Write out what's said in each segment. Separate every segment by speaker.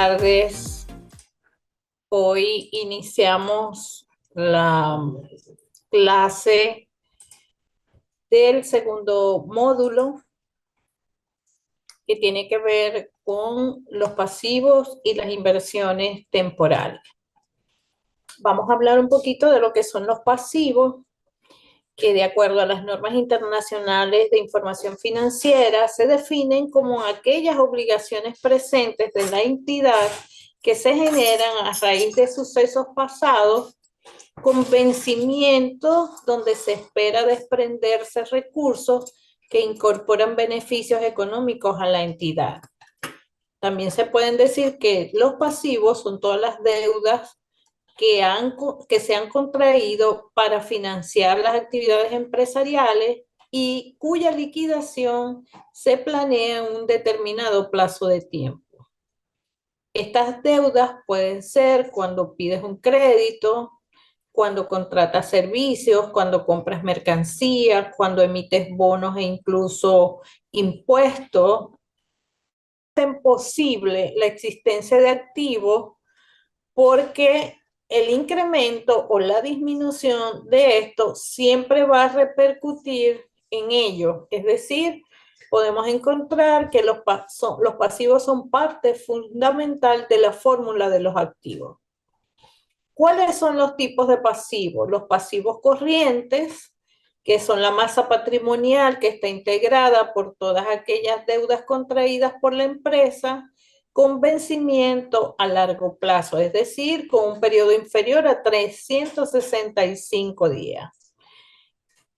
Speaker 1: tardes. Hoy iniciamos la clase del segundo módulo que tiene que ver con los pasivos y las inversiones temporales. Vamos a hablar un poquito de lo que son los pasivos, que de acuerdo a las normas internacionales de información financiera se definen como aquellas obligaciones presentes de la entidad que se generan a raíz de sucesos pasados con vencimiento donde se espera desprenderse recursos que incorporan beneficios económicos a la entidad. También se pueden decir que los pasivos son todas las deudas que se han contraído para financiar las actividades empresariales y cuya liquidación se planea en un determinado plazo de tiempo. Estas deudas pueden ser cuando pides un crédito, cuando contratas servicios, cuando compras mercancía, cuando emites bonos e incluso impuestos. Hacen posible la existencia de activos porque el incremento o la disminución de esto siempre va a repercutir en ello. Es decir, podemos encontrar que los pasivos son parte fundamental de la fórmula de los activos. ¿Cuáles son los tipos de pasivos? Los pasivos corrientes, que son la masa patrimonial que está integrada por todas aquellas deudas contraídas por la empresa con vencimiento a largo plazo, es decir, con un periodo inferior a 365 días.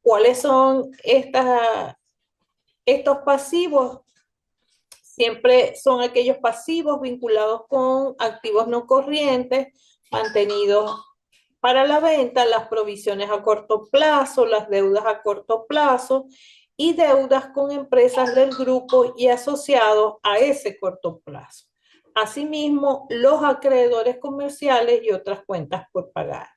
Speaker 1: ¿Cuáles son estos pasivos? Siempre son aquellos pasivos vinculados con activos no corrientes, mantenidos para la venta, las provisiones a corto plazo, las deudas a corto plazo y deudas con empresas del grupo y asociados a ese corto plazo. Asimismo, los acreedores comerciales y otras cuentas por pagar.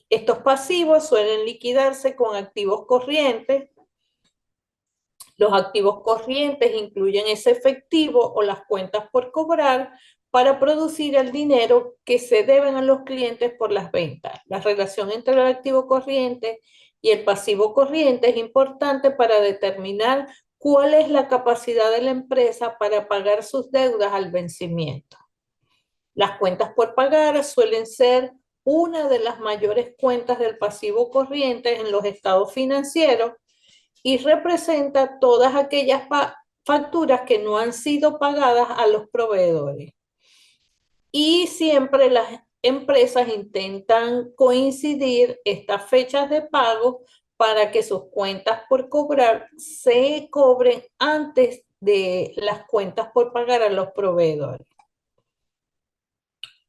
Speaker 1: Estos pasivos suelen liquidarse con activos corrientes. Los activos corrientes incluyen ese efectivo o las cuentas por cobrar para producir el dinero que se deben a los clientes por las ventas. La relación entre el activo corriente y el pasivo corriente es importante para determinar cuál es la capacidad de la empresa para pagar sus deudas al vencimiento. Las cuentas por pagar suelen ser una de las mayores cuentas del pasivo corriente en los estados financieros y representa todas aquellas facturas que no han sido pagadas a los proveedores. Y siempre las empresas intentan coincidir estas fechas de pago para que sus cuentas por cobrar se cobren antes de las cuentas por pagar a los proveedores.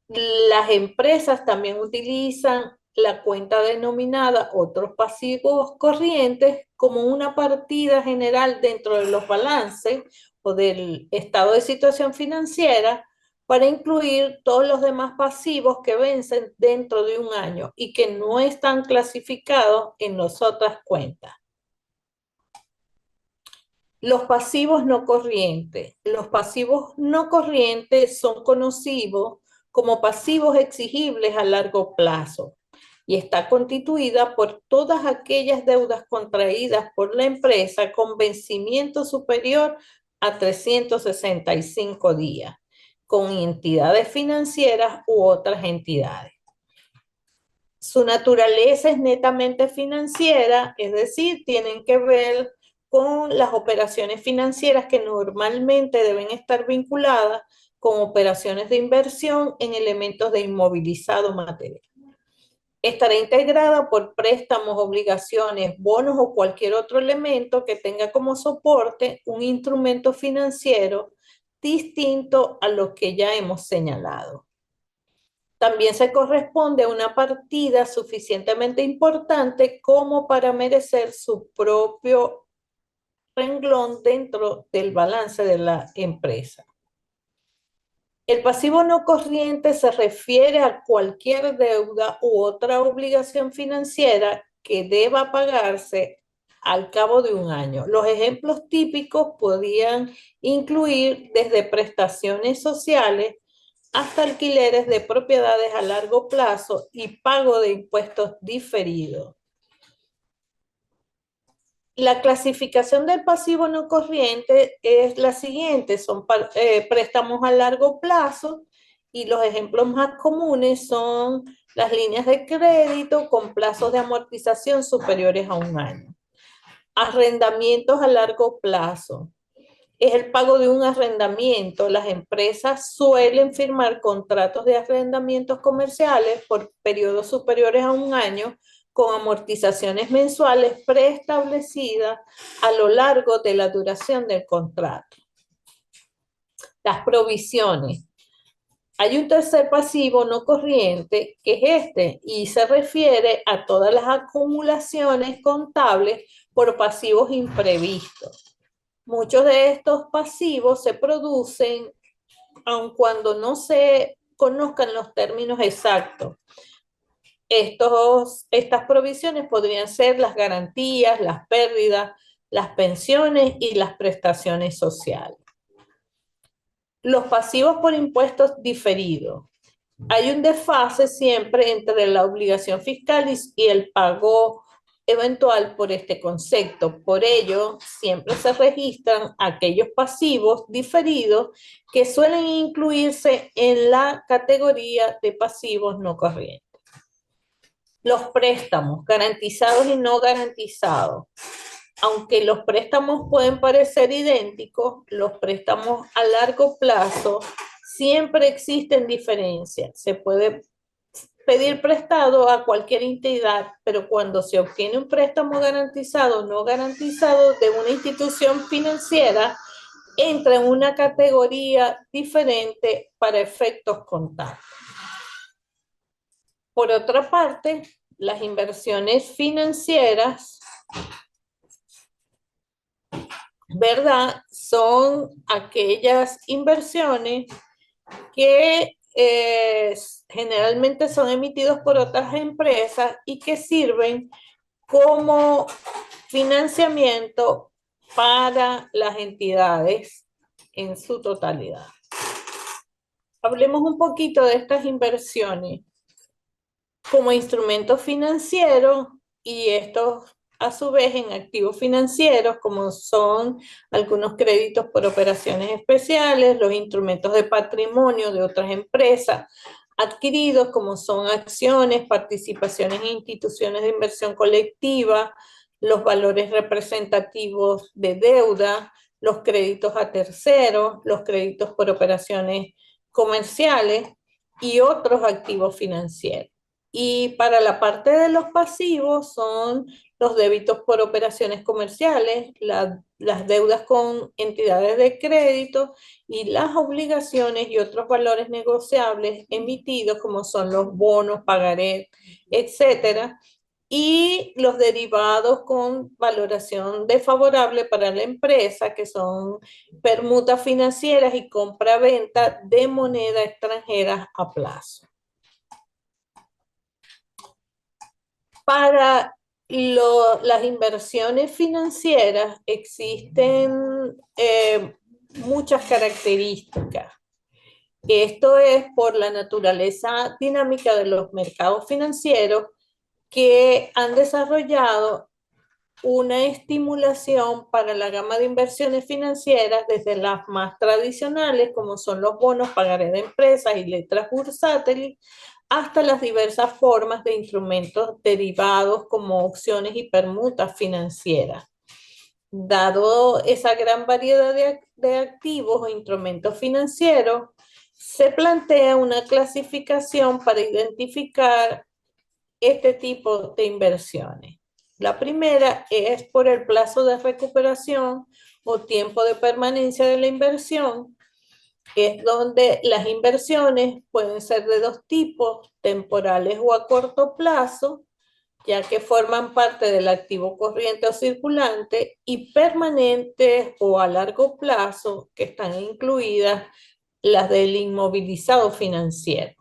Speaker 1: Las empresas también utilizan la cuenta denominada otros pasivos corrientes como una partida general dentro de los balances o del estado de situación financiera para incluir todos los demás pasivos que vencen dentro de un año y que no están clasificados en las otras cuentas. Los pasivos no corrientes. Los pasivos no corrientes son conocidos como pasivos exigibles a largo plazo y está constituida por todas aquellas deudas contraídas por la empresa con vencimiento superior a 365 días, con entidades financieras u otras entidades. Su naturaleza es netamente financiera, es decir, tienen que ver con las operaciones financieras que normalmente deben estar vinculadas con operaciones de inversión en elementos de inmovilizado material. Estará integrada por préstamos, obligaciones, bonos o cualquier otro elemento que tenga como soporte un instrumento financiero distinto a lo que ya hemos señalado. También se corresponde a una partida suficientemente importante como para merecer su propio renglón dentro del balance de la empresa. El pasivo no corriente se refiere a cualquier deuda u otra obligación financiera que deba pagarse al cabo de un año. Los ejemplos típicos podrían incluir desde prestaciones sociales, hasta alquileres de propiedades a largo plazo y pago de impuestos diferidos. La clasificación del pasivo no corriente es la siguiente, son préstamos a largo plazo y los ejemplos más comunes son las líneas de crédito con plazos de amortización superiores a 1 año. Arrendamientos a largo plazo. Es el pago de un arrendamiento. Las empresas suelen firmar contratos de arrendamientos comerciales por periodos superiores a 1 año con amortizaciones mensuales preestablecidas a lo largo de la duración del contrato. Las provisiones. Hay un tercer pasivo no corriente que es este y se refiere a todas las acumulaciones contables por pasivos imprevistos. Muchos de estos pasivos se producen aun cuando no se conozcan los términos exactos. Estas provisiones podrían ser las garantías, las pérdidas, las pensiones y las prestaciones sociales. Los pasivos por impuestos diferidos. Hay un desfase siempre entre la obligación fiscal y el pago eventual por este concepto. Por ello, siempre se registran aquellos pasivos diferidos que suelen incluirse en la categoría de pasivos no corrientes. Los préstamos garantizados y no garantizados. Aunque los préstamos pueden parecer idénticos, los préstamos a largo plazo siempre existen diferencias. Se puede pedir prestado a cualquier entidad, pero cuando se obtiene un préstamo garantizado o no garantizado de una institución financiera, entra en una categoría diferente para efectos contables. Por otra parte, las inversiones financieras, ¿verdad? Son aquellas inversiones que generalmente son emitidos por otras empresas y que sirven como financiamiento para las entidades en su totalidad. Hablemos un poquito de estas inversiones como instrumentos financieros y estos a su vez en activos financieros como son algunos créditos por operaciones especiales, los instrumentos de patrimonio de otras empresas adquiridos como son acciones, participaciones en instituciones de inversión colectiva, los valores representativos de deuda, los créditos a terceros, los créditos por operaciones comerciales y otros activos financieros. Y para la parte de los pasivos son los débitos por operaciones comerciales, las deudas con entidades de crédito y las obligaciones y otros valores negociables emitidos como son los bonos, pagarés, etcétera, y los derivados con valoración desfavorable para la empresa, que son permutas financieras y compra-venta de moneda extranjera a plazo. Para las inversiones financieras existen muchas características. Esto es por la naturaleza dinámica de los mercados financieros que han desarrollado una estimulación para la gama de inversiones financieras desde las más tradicionales, como son los bonos, pagarés de empresas y letras bursátiles, hasta las diversas formas de instrumentos derivados como opciones y permutas financieras. Dado esa gran variedad de activos o instrumentos financieros, se plantea una clasificación para identificar este tipo de inversiones. La primera es por el plazo de recuperación o tiempo de permanencia de la inversión, es donde las inversiones pueden ser de dos tipos, temporales o a corto plazo, ya que forman parte del activo corriente o circulante, y permanentes o a largo plazo, que están incluidas las del inmovilizado financiero.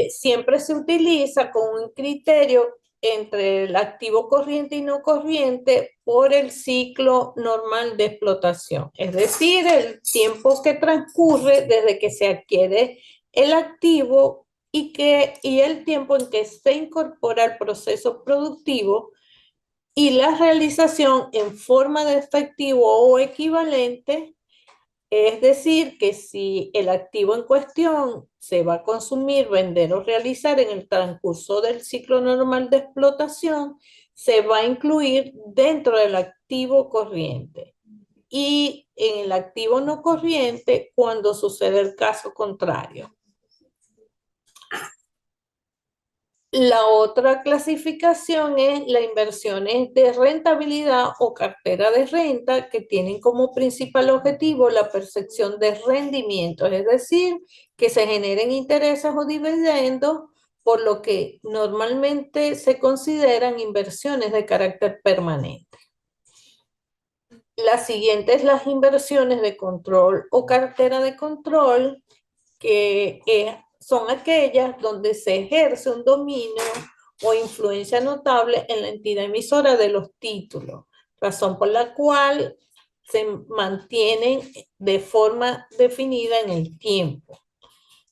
Speaker 1: Siempre se utiliza con un criterio entre el activo corriente y no corriente por el ciclo normal de explotación, es decir, el tiempo que transcurre desde que se adquiere el activo y el tiempo en que se incorpora al proceso productivo y la realización en forma de efectivo o equivalente. Es decir, que si el activo en cuestión se va a consumir, vender o realizar en el transcurso del ciclo normal de explotación, se va a incluir dentro del activo corriente. Y en el activo no corriente cuando sucede el caso contrario. La otra clasificación es las inversiones de rentabilidad o cartera de renta que tienen como principal objetivo la percepción de rendimientos, es decir, que se generen intereses o dividendos, por lo que normalmente se consideran inversiones de carácter permanente. La siguiente es las inversiones de control o cartera de control, que son aquellas donde se ejerce un dominio o influencia notable en la entidad emisora de los títulos, razón por la cual se mantienen de forma definida en el tiempo.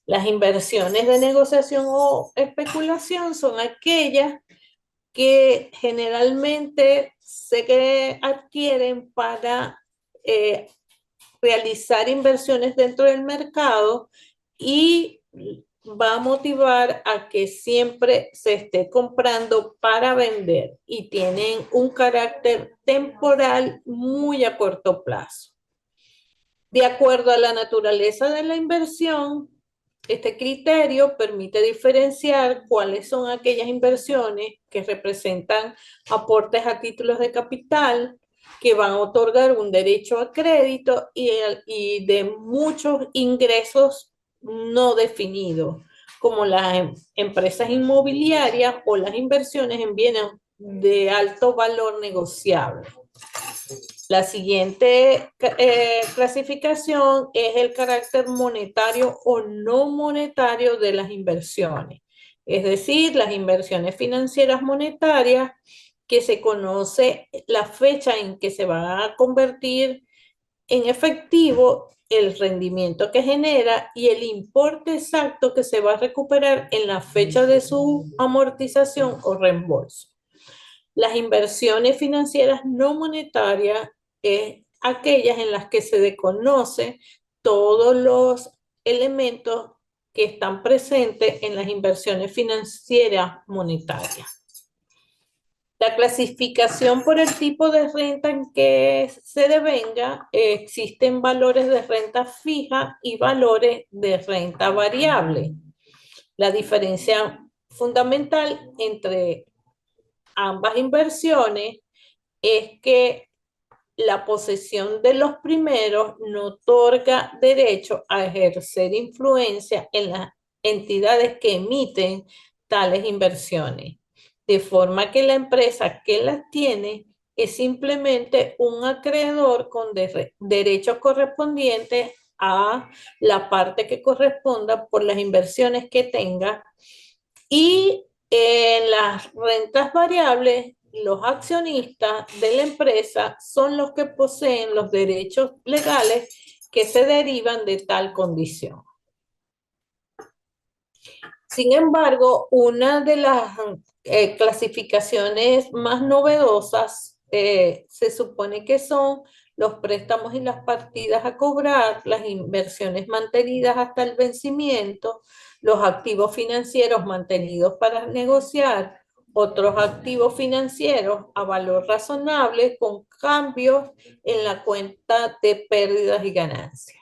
Speaker 1: Las inversiones de negociación o especulación son aquellas que generalmente se adquieren para realizar inversiones dentro del mercado y va a motivar a que siempre se esté comprando para vender y tienen un carácter temporal muy a corto plazo. De acuerdo a la naturaleza de la inversión, este criterio permite diferenciar cuáles son aquellas inversiones que representan aportes a títulos de capital, que van a otorgar un derecho a crédito y de muchos ingresos no definidos, como las empresas inmobiliarias o las inversiones en bienes de alto valor negociable. La siguiente clasificación es el carácter monetario o no monetario de las inversiones. Es decir, las inversiones financieras monetarias que se conoce la fecha en que se va a convertir en efectivo el rendimiento que genera y el importe exacto que se va a recuperar en la fecha de su amortización o reembolso. Las inversiones financieras no monetarias es aquellas en las que se desconoce todos los elementos que están presentes en las inversiones financieras monetarias. La clasificación por el tipo de renta en que se devenga, existen valores de renta fija y valores de renta variable. La diferencia fundamental entre ambas inversiones es que la posesión de los primeros no otorga derecho a ejercer influencia en las entidades que emiten tales inversiones, de forma que la empresa que las tiene es simplemente un acreedor con derechos correspondientes a la parte que corresponda por las inversiones que tenga, y en las rentas variables, los accionistas de la empresa son los que poseen los derechos legales que se derivan de tal condición. Sin embargo, una de las clasificaciones más novedosas se supone que son los préstamos y las partidas a cobrar, las inversiones mantenidas hasta el vencimiento, los activos financieros mantenidos para negociar, otros activos financieros a valor razonable con cambios en la cuenta de pérdidas y ganancias.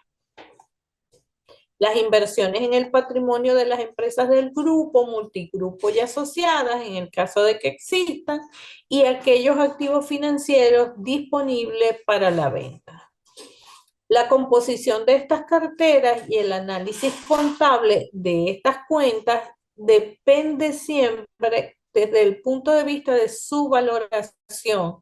Speaker 1: Las inversiones en el patrimonio de las empresas del grupo, multigrupo y asociadas, en el caso de que existan, y aquellos activos financieros disponibles para la venta. La composición de estas carteras y el análisis contable de estas cuentas depende siempre desde el punto de vista de su valoración.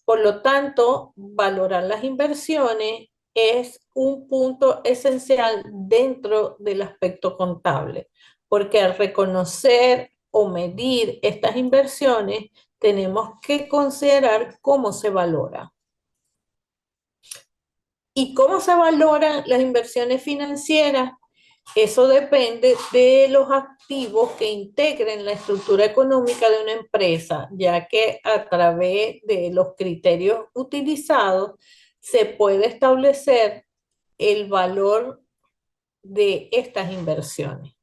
Speaker 1: Por lo tanto, valorar las inversiones es un punto esencial dentro del aspecto contable, porque al reconocer o medir estas inversiones, tenemos que considerar cómo se valora. ¿Y cómo se valoran las inversiones financieras? Eso depende de los activos que integren la estructura económica de una empresa, ya que a través de los criterios utilizados se puede establecer el valor de estas inversiones.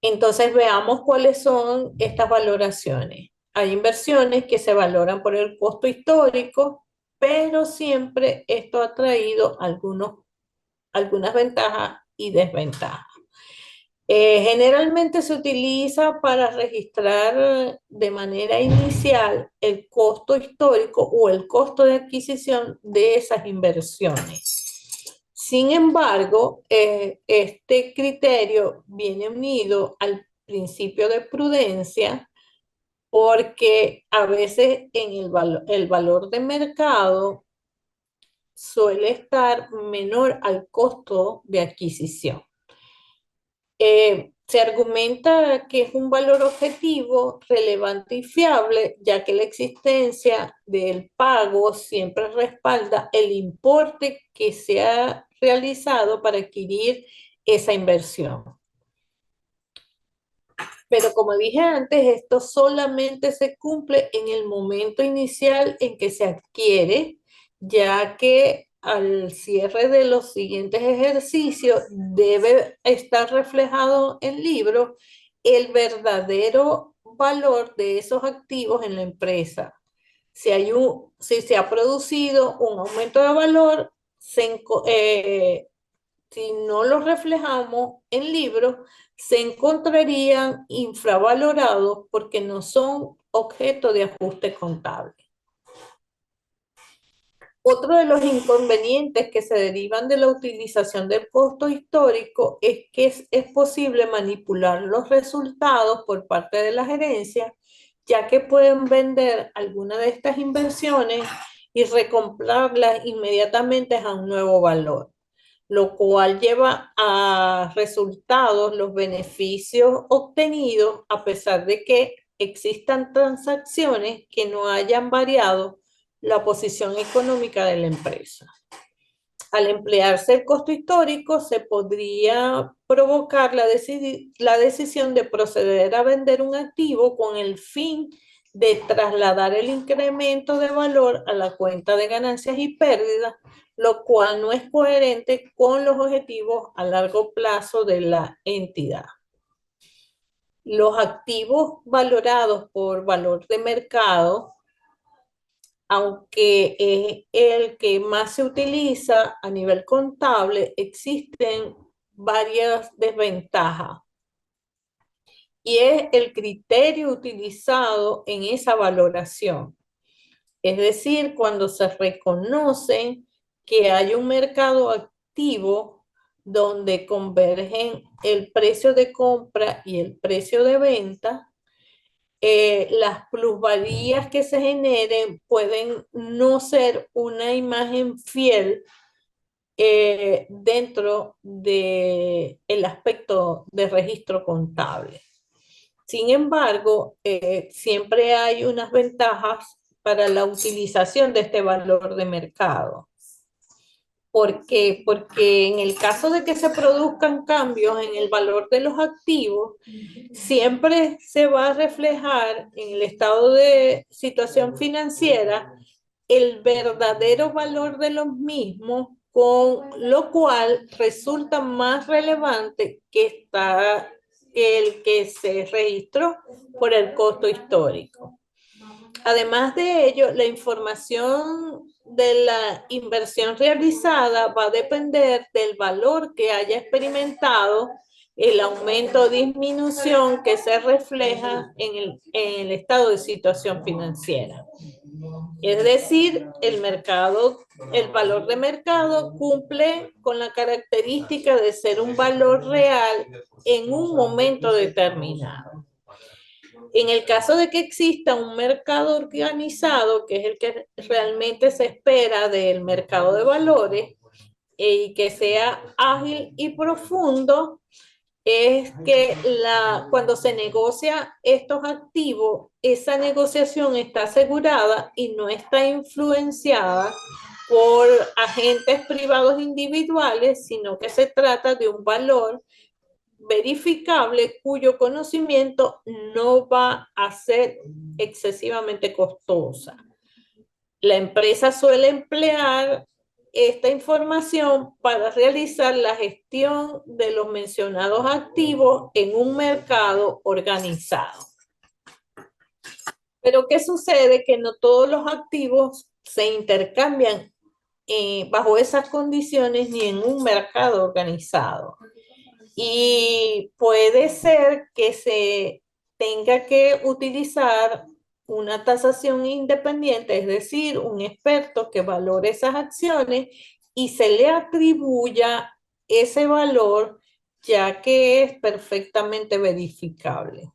Speaker 1: Entonces veamos cuáles son estas valoraciones. Hay inversiones que se valoran por el costo histórico, pero siempre esto ha traído algunas ventajas y desventajas. Generalmente se utiliza para registrar de manera inicial el costo histórico o el costo de adquisición de esas inversiones. Sin embargo, este criterio viene unido al principio de prudencia porque a veces en el valor de mercado suele estar menor al costo de adquisición. Se argumenta que es un valor objetivo, relevante y fiable, ya que la existencia del pago siempre respalda el importe que se ha realizado para adquirir esa inversión. Pero como dije antes, esto solamente se cumple en el momento inicial en que se adquiere, ya que al cierre de los siguientes ejercicios debe estar reflejado en libro el verdadero valor de esos activos en la empresa. Si se ha producido un aumento de valor, si no los reflejamos en libros, se encontrarían infravalorados porque no son objeto de ajuste contable. Otro de los inconvenientes que se derivan de la utilización del costo histórico es que es posible manipular los resultados por parte de la gerencia, ya que pueden vender alguna de estas inversiones y recomprarlas inmediatamente a un nuevo valor, lo cual lleva a resultados los beneficios obtenidos a pesar de que existan transacciones que no hayan variado la posición económica de la empresa. Al emplearse el costo histórico, se podría provocar la decisión de proceder a vender un activo con el fin de trasladar el incremento de valor a la cuenta de ganancias y pérdidas, lo cual no es coherente con los objetivos a largo plazo de la entidad. Los activos valorados por valor de mercado, aunque es el que más se utiliza a nivel contable, existen varias desventajas. Y es el criterio utilizado en esa valoración. Es decir, cuando se reconoce que hay un mercado activo donde convergen el precio de compra y el precio de venta, las plusvalías que se generen pueden no ser una imagen fiel dentro del aspecto de registro contable. Sin embargo, siempre hay unas ventajas para la utilización de este valor de mercado. ¿Por qué? Porque en el caso de que se produzcan cambios en el valor de los activos, siempre se va a reflejar en el estado de situación financiera el verdadero valor de los mismos, con lo cual resulta más relevante que el que se registró por el costo histórico. Además de ello, la información de la inversión realizada va a depender del valor que haya experimentado el aumento o disminución que se refleja en el estado de situación financiera. Es decir, el valor de mercado cumple con la característica de ser un valor real en un momento determinado. En el caso de que exista un mercado organizado, que es el que realmente se espera del mercado de valores, y que sea ágil y profundo, es que cuando se negocia estos activos, esa negociación está asegurada y no está influenciada por agentes privados individuales, sino que se trata de un valor verificable cuyo conocimiento no va a ser excesivamente costosa. La empresa suele emplear esta información para realizar la gestión de los mencionados activos en un mercado organizado. Pero ¿qué sucede? Que no todos los activos se intercambian bajo esas condiciones ni en un mercado organizado. Y puede ser que se tenga que utilizar una tasación independiente, es decir, un experto que valore esas acciones y se le atribuya ese valor, ya que es perfectamente verificable.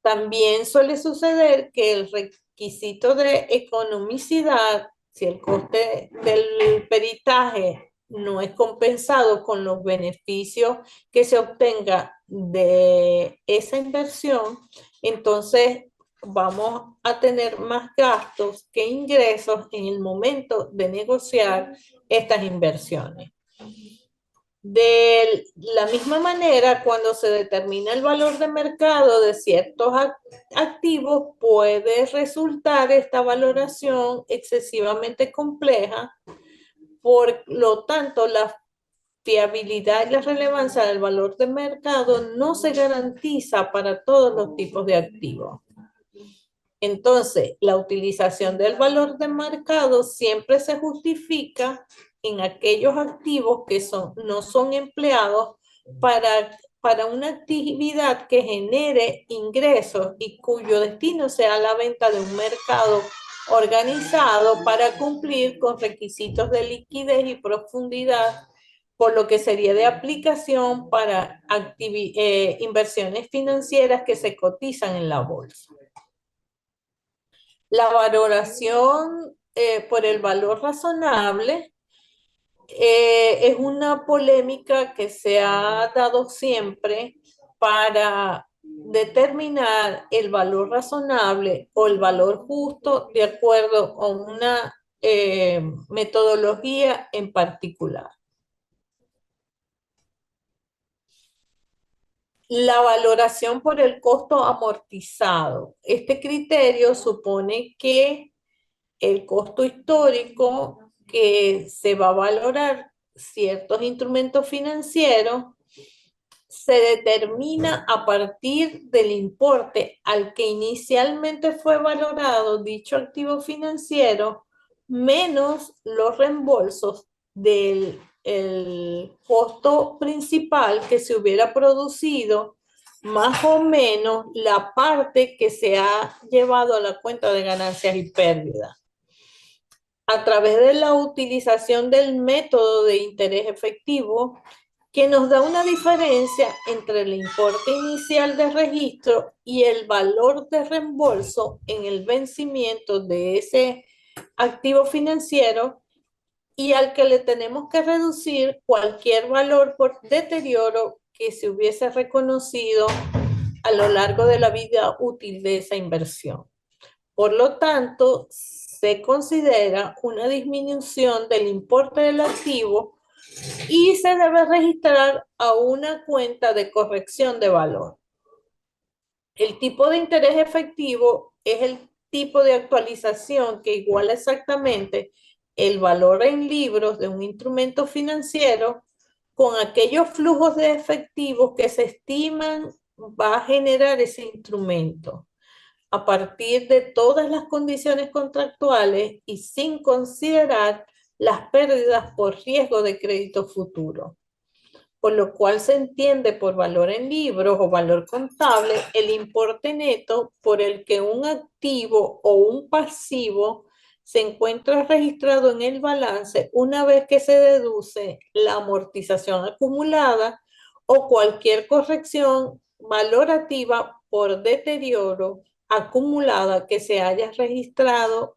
Speaker 1: También suele suceder que el requisito de economicidad, si el coste del peritaje no es compensado con los beneficios que se obtenga de esa inversión, entonces vamos a tener más gastos que ingresos en el momento de negociar estas inversiones. De la misma manera, cuando se determina el valor de mercado de ciertos activos, puede resultar esta valoración excesivamente compleja. Por lo tanto, la fiabilidad y la relevancia del valor de mercado no se garantiza para todos los tipos de activos. Entonces, la utilización del valor de mercado siempre se justifica en aquellos activos que no son empleados para una actividad que genere ingresos y cuyo destino sea la venta de un mercado organizado para cumplir con requisitos de liquidez y profundidad, por lo que sería de aplicación para inversiones financieras que se cotizan en la bolsa. La valoración por el valor razonable es una polémica que se ha dado siempre para determinar el valor razonable o el valor justo de acuerdo a una metodología en particular. La valoración por el costo amortizado. Este criterio supone que el costo histórico que se va a valorar ciertos instrumentos financieros se determina a partir del importe al que inicialmente fue valorado dicho activo financiero menos los reembolsos del costo principal que se hubiera producido, más o menos la parte que se ha llevado a la cuenta de ganancias y pérdidas. A través de la utilización del método de interés efectivo, que nos da una diferencia entre el importe inicial de registro y el valor de reembolso en el vencimiento de ese activo financiero, y al que le tenemos que reducir cualquier valor por deterioro que se hubiese reconocido a lo largo de la vida útil de esa inversión. Por lo tanto, se considera una disminución del importe del activo y se debe registrar a una cuenta de corrección de valor. El tipo de interés efectivo es el tipo de actualización que iguala exactamente el valor en libros de un instrumento financiero con aquellos flujos de efectivos que se estiman va a generar ese instrumento, a partir de todas las condiciones contractuales y sin considerar las pérdidas por riesgo de crédito futuro, por lo cual se entiende por valor en libros o valor contable el importe neto por el que un activo o un pasivo se encuentra registrado en el balance una vez que se deduce la amortización acumulada o cualquier corrección valorativa por deterioro acumulada que se haya registrado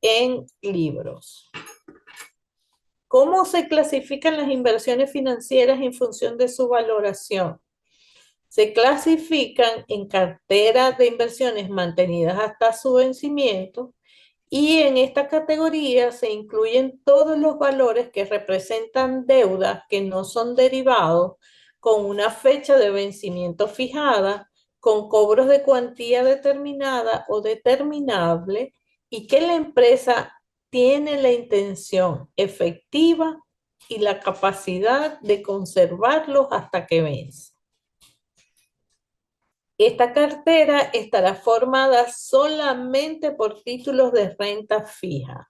Speaker 1: en libros. ¿Cómo se clasifican las inversiones financieras en función de su valoración? Se clasifican en carteras de inversiones mantenidas hasta su vencimiento y en esta categoría se incluyen todos los valores que representan deudas que no son derivados con una fecha de vencimiento fijada, con cobros de cuantía determinada o determinable y que la empresa tiene la intención efectiva y la capacidad de conservarlos hasta que vence. Esta cartera estará formada solamente por títulos de renta fija,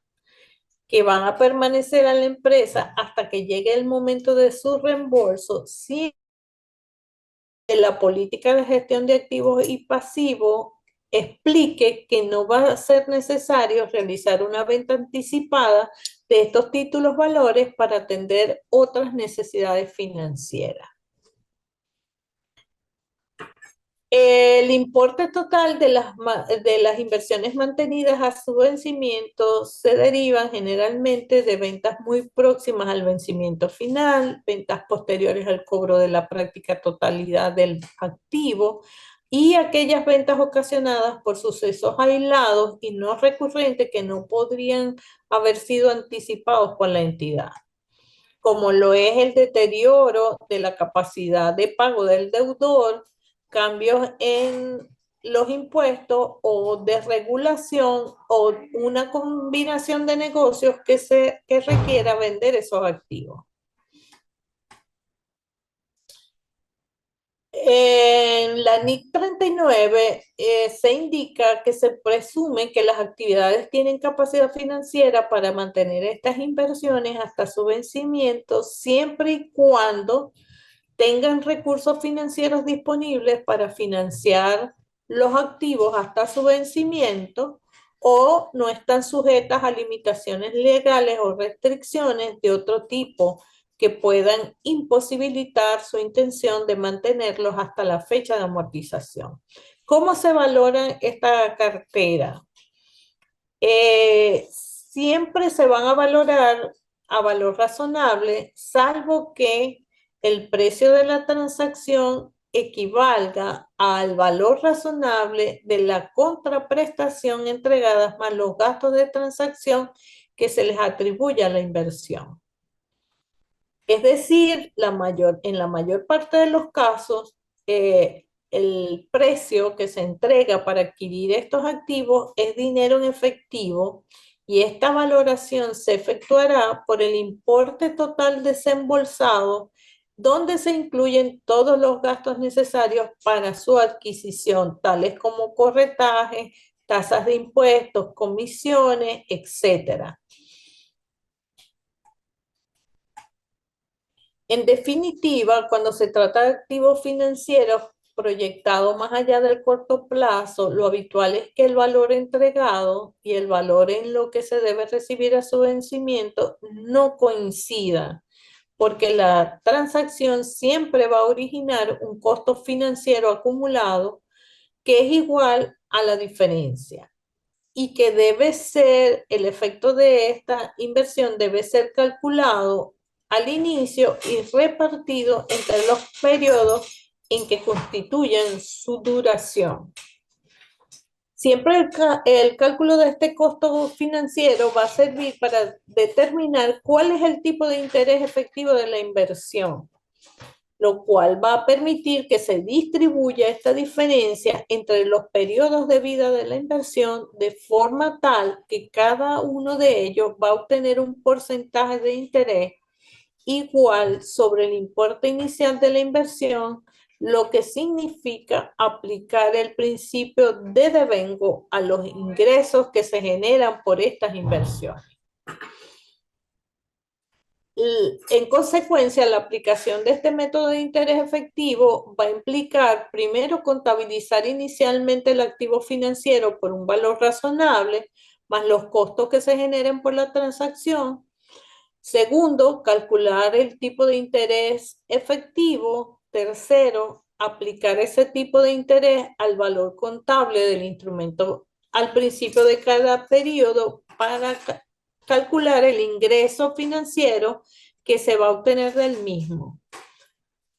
Speaker 1: que van a permanecer a la empresa hasta que llegue el momento de su reembolso, si la política de gestión de activos y pasivos explique que no va a ser necesario realizar una venta anticipada de estos títulos valores para atender otras necesidades financieras. El importe total de las inversiones mantenidas a su vencimiento se derivan generalmente de ventas muy próximas al vencimiento final, ventas posteriores al cobro de la práctica totalidad del activo y aquellas ventas ocasionadas por sucesos aislados y no recurrentes que no podrían haber sido anticipados por la entidad, como lo es el deterioro de la capacidad de pago del deudor, cambios en los impuestos o desregulación o una combinación de negocios que requiera vender esos activos. En la NIC 39 se indica que se presume que las actividades tienen capacidad financiera para mantener estas inversiones hasta su vencimiento, siempre y cuando tengan recursos financieros disponibles para financiar los activos hasta su vencimiento o no están sujetas a limitaciones legales o restricciones de otro tipo que puedan imposibilitar su intención de mantenerlos hasta la fecha de amortización. ¿Cómo se valora esta cartera? Siempre se van a valorar a valor razonable, salvo que el precio de la transacción equivalga al valor razonable de la contraprestación entregada más los gastos de transacción que se les atribuye a la inversión. Es decir, en la mayor parte de los casos, el precio que se entrega para adquirir estos activos es dinero en efectivo y esta valoración se efectuará por el importe total desembolsado, donde se incluyen todos los gastos necesarios para su adquisición, tales como corretaje, tasas de impuestos, comisiones, etcétera. En definitiva, cuando se trata de activos financieros proyectados más allá del corto plazo, lo habitual es que el valor entregado y el valor en lo que se debe recibir a su vencimiento no coincidan, porque la transacción siempre va a originar un costo financiero acumulado que es igual a la diferencia y que debe ser, el efecto de esta inversión debe ser calculado al inicio y repartido entre los periodos en que constituyen su duración. Siempre el cálculo de este costo financiero va a servir para determinar cuál es el tipo de interés efectivo de la inversión, lo cual va a permitir que se distribuya esta diferencia entre los periodos de vida de la inversión de forma tal que cada uno de ellos va a obtener un porcentaje de interés igual sobre el importe inicial de la inversión, lo que significa aplicar el principio de devengo a los ingresos que se generan por estas inversiones. En consecuencia, la aplicación de este método de interés efectivo va a implicar, primero, contabilizar inicialmente el activo financiero por un valor razonable, más los costos que se generen por la transacción. Segundo, calcular el tipo de interés efectivo. Tercero, aplicar ese tipo de interés al valor contable del instrumento al principio de cada periodo para calcular el ingreso financiero que se va a obtener del mismo.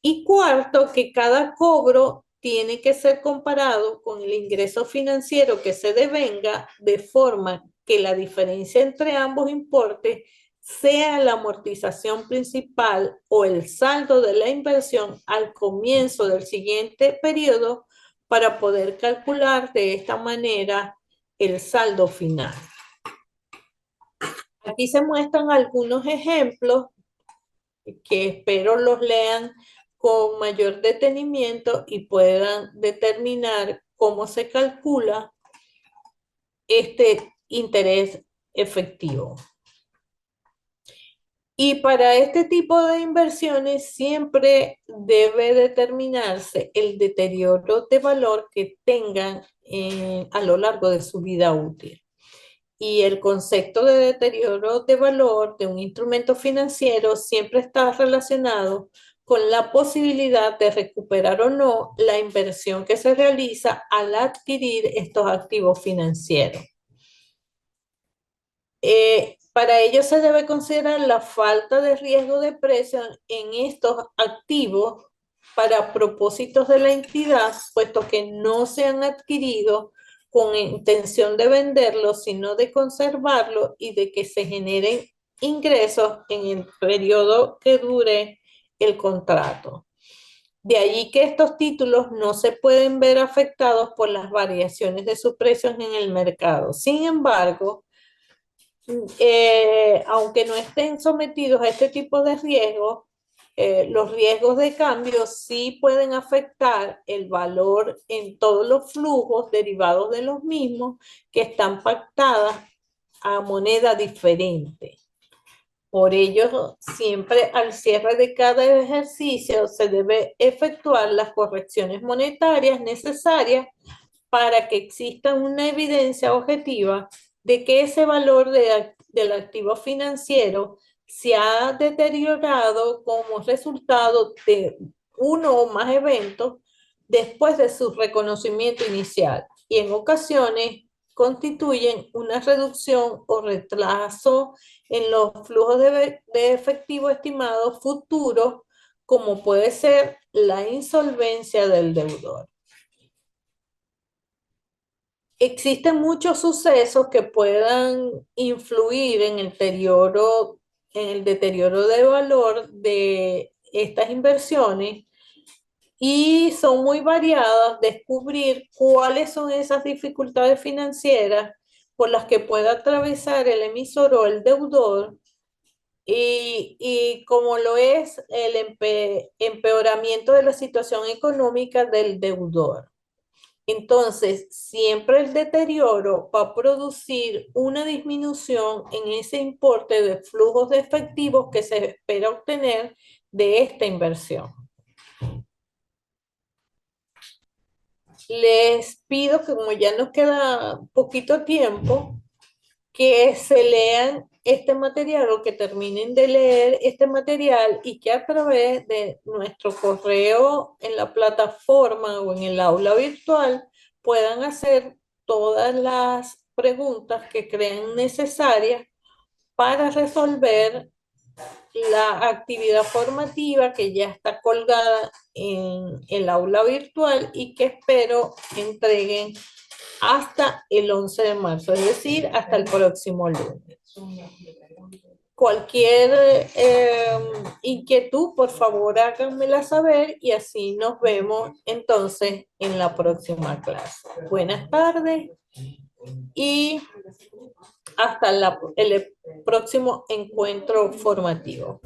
Speaker 1: Y cuarto, que cada cobro tiene que ser comparado con el ingreso financiero que se devenga de forma que la diferencia entre ambos importes sea la amortización principal o el saldo de la inversión al comienzo del siguiente periodo para poder calcular de esta manera el saldo final. Aquí se muestran algunos ejemplos que espero los lean con mayor detenimiento y puedan determinar cómo se calcula este interés efectivo. Y para este tipo de inversiones siempre debe determinarse el deterioro de valor que tengan a lo largo de su vida útil. Y el concepto de deterioro de valor de un instrumento financiero siempre está relacionado con la posibilidad de recuperar o no la inversión que se realiza al adquirir estos activos financieros. Para ello se debe considerar la falta de riesgo de precio en estos activos para propósitos de la entidad, puesto que no se han adquirido con intención de venderlo, sino de conservarlo y de que se generen ingresos en el periodo que dure el contrato. De allí que estos títulos no se pueden ver afectados por las variaciones de sus precios en el mercado. Sin embargo, aunque no estén sometidos a este tipo de riesgos, los riesgos de cambio sí pueden afectar el valor en todos los flujos derivados de los mismos que están pactadas a moneda diferente. Por ello, siempre al cierre de cada ejercicio se debe efectuar las correcciones monetarias necesarias para que exista una evidencia objetiva de que ese valor del activo financiero se ha deteriorado como resultado de uno o más eventos después de su reconocimiento inicial y en ocasiones constituyen una reducción o retraso en los flujos de efectivo estimados futuros, como puede ser la insolvencia del deudor. Existen muchos sucesos que puedan influir en el deterioro de valor de estas inversiones y son muy variadas. Descubrir cuáles son esas dificultades financieras por las que pueda atravesar el emisor o el deudor y como lo es el empeoramiento de la situación económica del deudor. Entonces, siempre el deterioro va a producir una disminución en ese importe de flujos de efectivos que se espera obtener de esta inversión. Les pido que como ya nos queda poquito tiempo, que se lean este material o que terminen de leer este material y que a través de nuestro correo en la plataforma o en el aula virtual puedan hacer todas las preguntas que creen necesarias para resolver la actividad formativa que ya está colgada en el aula virtual y que espero entreguen hasta el 11 de marzo, es decir, hasta el próximo lunes. Cualquier inquietud, por favor, háganmela saber y así nos vemos entonces en la próxima clase. Buenas tardes y hasta el próximo encuentro formativo.